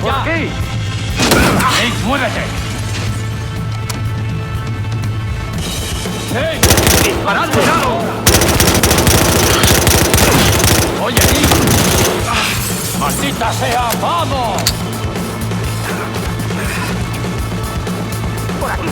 ya! ¿Qué? ¡Ey, muévete! ¡Ey! ¡Disparad, cuidado! ¡Oye, Nick! ¡Maldita sea! ¡Vamos! Por aquí.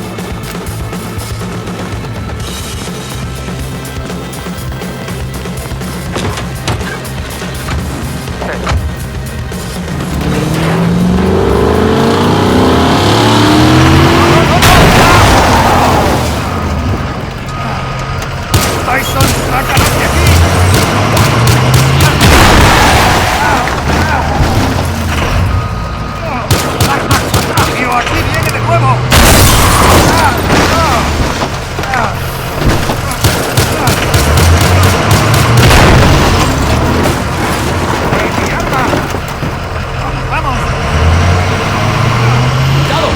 ¡Tyson, sácanos de aquí! ¡Tío, aquí viene de nuevo! ¡Mi arma! ¡Vamos! ¡Cuidado!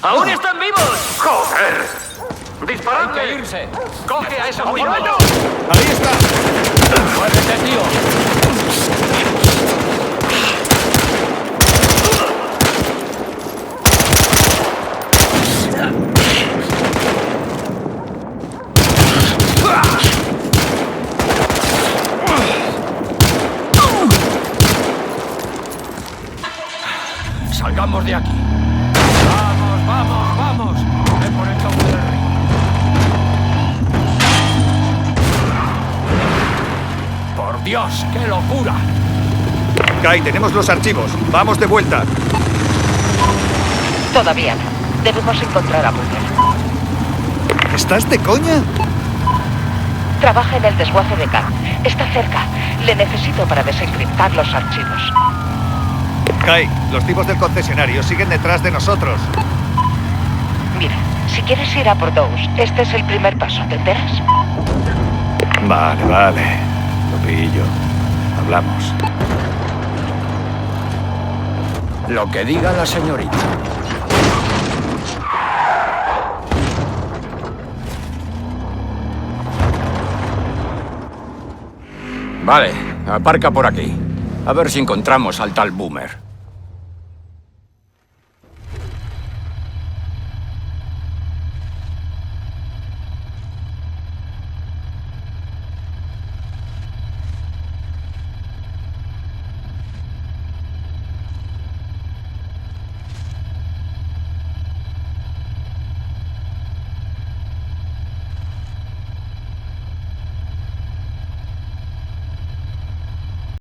¡Aún están vivos! ¡Joder! ¡Hay que ¡Disparadle! irse! ¡Coge a esos ¡Bueno! mismos! ¡Ahí está! ¡Muévete, tío! ¡Salgamos de aquí! ¡Vamos, vamos, vamos! ¡Ve por el cauce del río! ¡Por Dios, qué locura! Kai, tenemos los archivos. Vamos de vuelta. Todavía no. Debemos encontrar a Boomer. ¿Estás de coña? Trabaja en el desguace de Khan. Está cerca. Le necesito para desencriptar los archivos. Kai, los tipos del concesionario siguen detrás de nosotros. Mira, si quieres ir a por Dose, este es el primer paso, ¿te enteras? Vale, vale. Lo pillo. Hablamos. Lo que diga la señorita. Vale, aparca por aquí. A ver si encontramos al tal Boomer.